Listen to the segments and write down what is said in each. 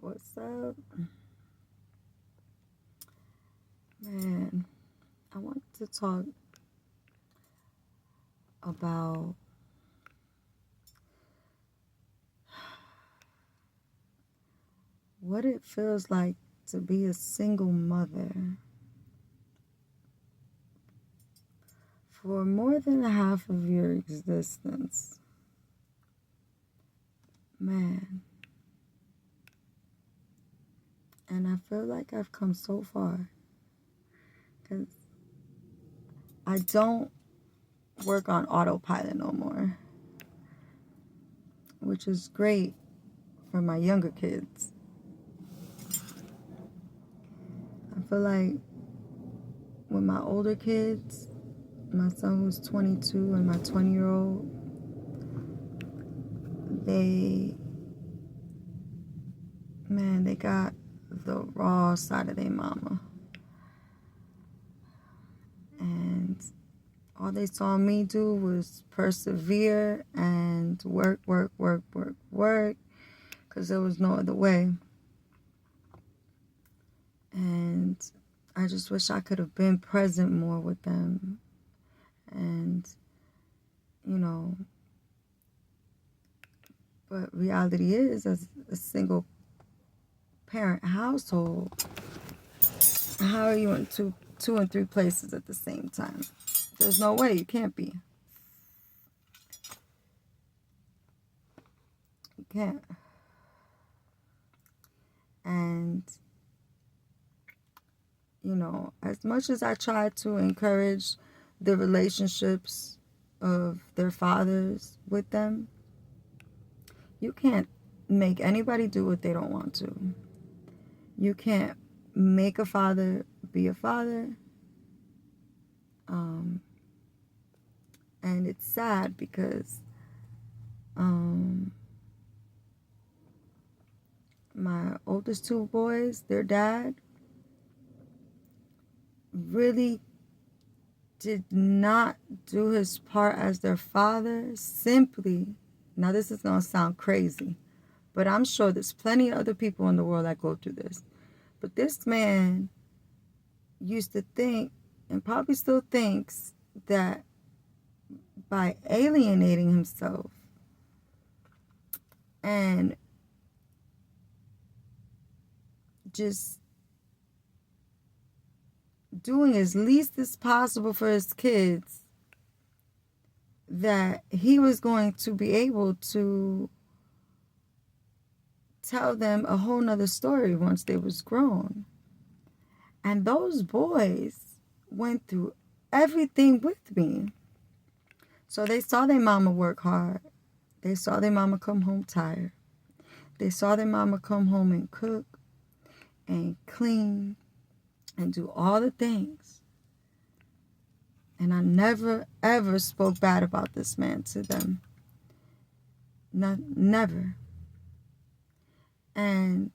What's up? Man, I want to talk about what it feels like to be a single mother for more than half of your existence. Man. And I feel like I've come so far because I don't work on autopilot no more, which is great for my younger kids. I feel like with my older kids, my son who's 22 and my 20-year-old, they got the raw side of their mama. And all they saw me do was persevere and work, because there was no other way. And I just wish I could have been present more with them. And, but reality is, as a single parent household, how are you in two and three places at the same time? There's no way. You can't be. You can't. And, as much as I try to encourage the relationships of their fathers with them, you can't make anybody do what they don't want to. You can't make a father be a father. And it's sad because my oldest two boys, their dad really did not do his part as their father simply. Now this is going to sound crazy, but I'm sure there's plenty of other people in the world that go through this. But this man used to think, and probably still thinks, that by alienating himself and just doing as least as possible for his kids, that he was going to be able to tell them a whole nother story once they was grown. And those boys went through everything with me. So they saw their mama work hard. They saw their mama come home tired. They saw their mama come home and cook and clean and do all the things. And I never, ever spoke bad about this man to them. Never. And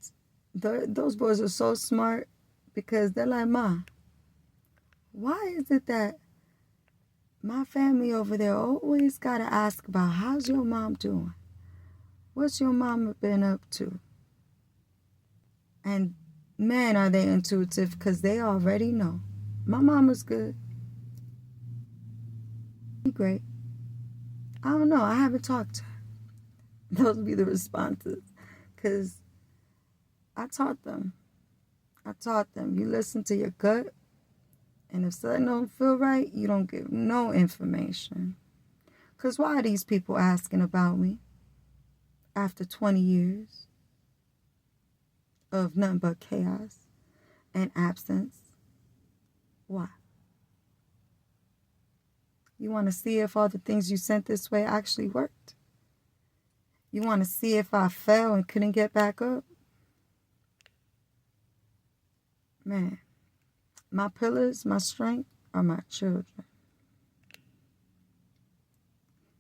those boys are so smart because they're like, Ma, why is it that my family over there always got to ask about how's your mom doing? What's your mama been up to? And man, are they intuitive because they already know. My mama's good. Great. I don't know. I haven't talked to her. Those would be the responses. Because I taught them. You listen to your gut. And if something don't feel right, you don't give no information. Because why are these people asking about me after 20 years of nothing but chaos and absence? Why? You want to see if all the things you sent this way actually worked? You want to see if I fell and couldn't get back up? Man, my pillars, my strength are my children.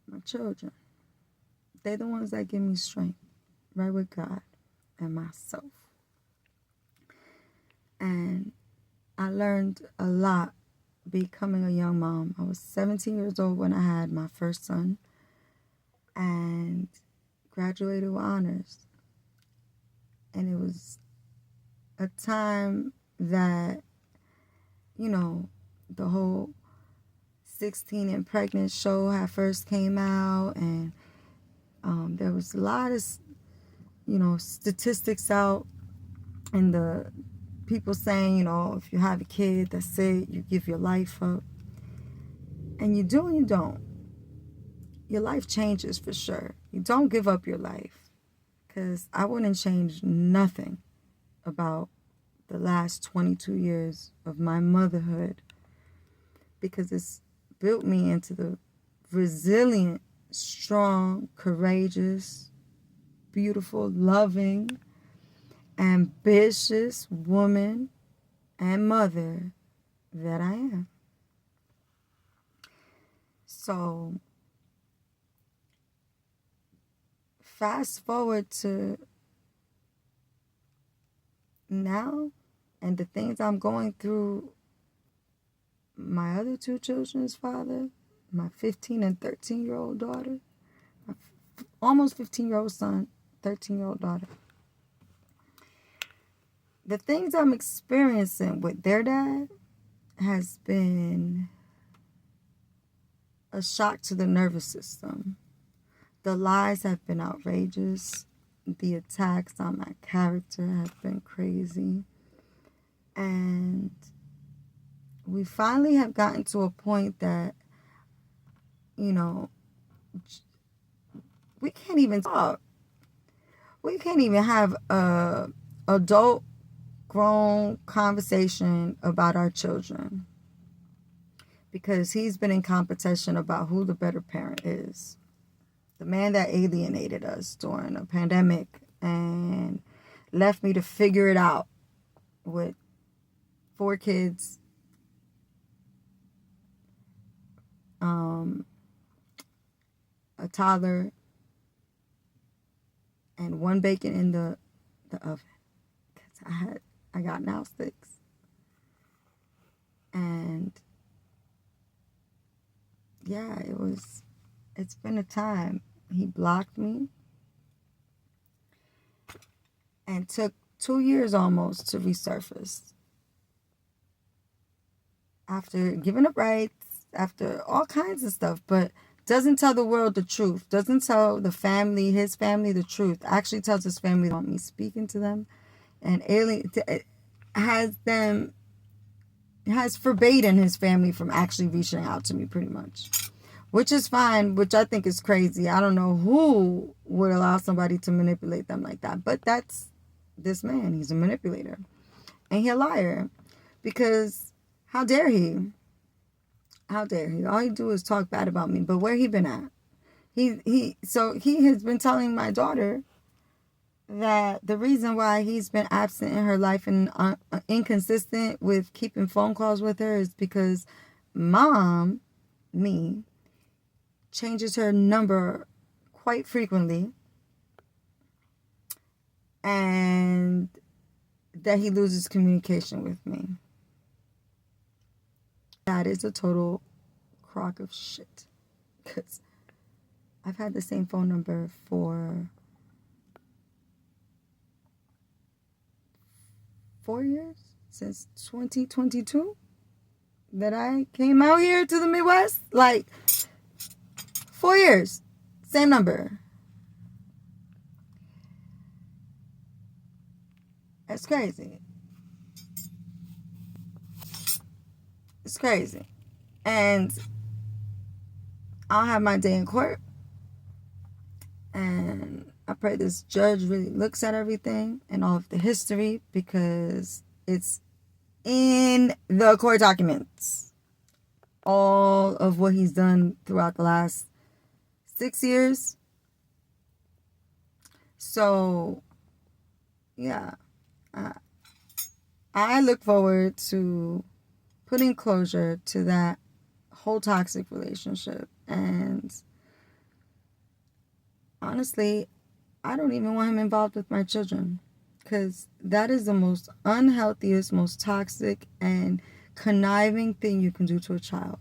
My children. They're the ones that give me strength, right with God and myself. And I learned a lot becoming a young mom. I was 17 years old when I had my first son and graduated with honors. And it was a time that, you know, the whole 16 and pregnant show had first came out, and there was a lot of, statistics out, and the people saying, if you have a kid, that's it, you give your life up. And you do and you don't. Your life changes for sure. You don't give up your life, because I wouldn't change nothing about the last 22 years of my motherhood, because it's built me into the resilient, strong, courageous, beautiful, loving, ambitious woman and mother that I am. So, fast forward to now, and the things I'm going through, my other two children's father, my 15 and 13-year-old daughter, my almost 15-year-old son, 13-year-old daughter. The things I'm experiencing with their dad has been a shock to the nervous system. The lies have been outrageous. The attacks on my character have been crazy. And we finally have gotten to a point that, we can't even talk. We can't even have a adult, grown conversation about our children, because he's been in competition about who the better parent is. The man that alienated us during a pandemic and left me to figure it out with 4 kids, a toddler, and 1 bacon in the oven, because I got now 6. And yeah, it's been a time. He blocked me, and took 2 years almost to resurface. After giving up rights, after all kinds of stuff, but doesn't tell the world the truth. Doesn't tell the family, his family, the truth. Actually tells his family about me speaking to them, and has forbidden his family from actually reaching out to me, pretty much. Which is fine, which I think is crazy. I don't know who would allow somebody to manipulate them like that. But that's this man. He's a manipulator. And he's a liar. Because how dare he? How dare he? All he do is talk bad about me. But where he been at? So he has been telling my daughter that the reason why he's been absent in her life and inconsistent with keeping phone calls with her is because mom, me, changes her number quite frequently, and that he loses communication with me. That is a total crock of shit, because I've had the same phone number for 4 years, since 2022 that I came out here to the Midwest. Like, 4 years, same number. That's crazy. It's crazy. And I'll have my day in court, and I pray this judge really looks at everything and all of the history, because it's in the court documents. All of what he's done throughout the last 6 years. So, yeah. I look forward to putting closure to that whole toxic relationship. And honestly, I don't even want him involved with my children, because that is the most unhealthiest, most toxic and conniving thing you can do to a child,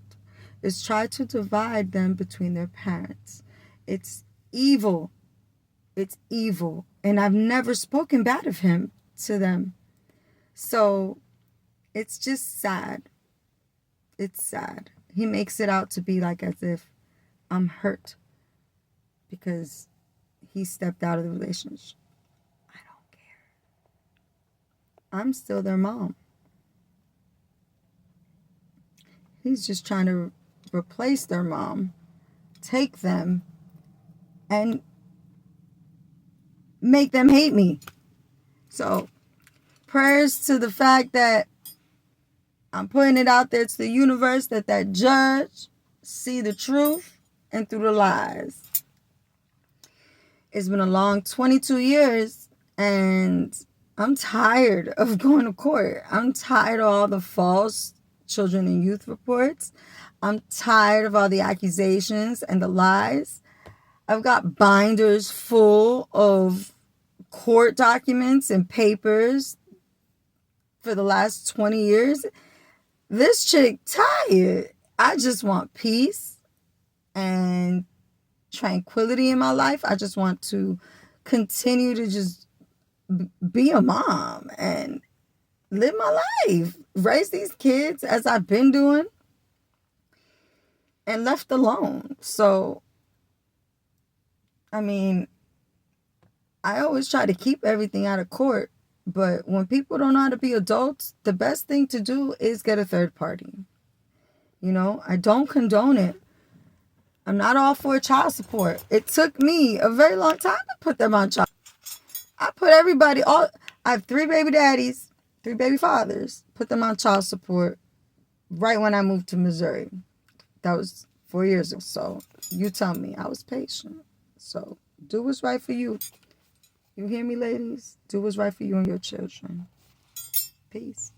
is try to divide them between their parents. It's evil. It's evil. And I've never spoken bad of him to them. So it's just sad. It's sad. He makes it out to be like as if I'm hurt because he stepped out of the relationship. I don't care. I'm still their mom. He's just trying to replace their mom, take them, and make them hate me. So, prayers to the fact that I'm putting it out there to the universe that judge see the truth and through the lies. It's been a long 22 years, and I'm tired of going to court. I'm tired of all the false children and youth reports. I'm tired of all the accusations and the lies. I've got binders full of court documents and papers for the last 20 years. This chick tired. I just want peace and tranquility in my life. I just want to continue to just be a mom and live my life, raise these kids as I've been doing, and left alone. So, I mean, I always try to keep everything out of court, but when people don't know how to be adults, the best thing to do is get a third party. You know, I don't condone it. I'm not all for child support. It took me a very long time to put them on child. I put everybody, I have 3 baby daddies, 3 baby fathers, put them on child support right when I moved to Missouri. That was 4 years ago. So you tell me, I was patient. So do what's right for you. You hear me, ladies? Do what's right for you and your children. Peace.